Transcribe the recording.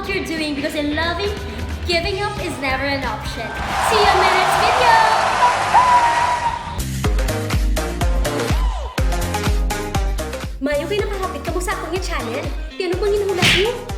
you're doing because in loving, giving up is never an option. See you in my next video! Mayo kayo nakahapit ka mo sa akong channel. Tiyan mo pang hinuhulat mo.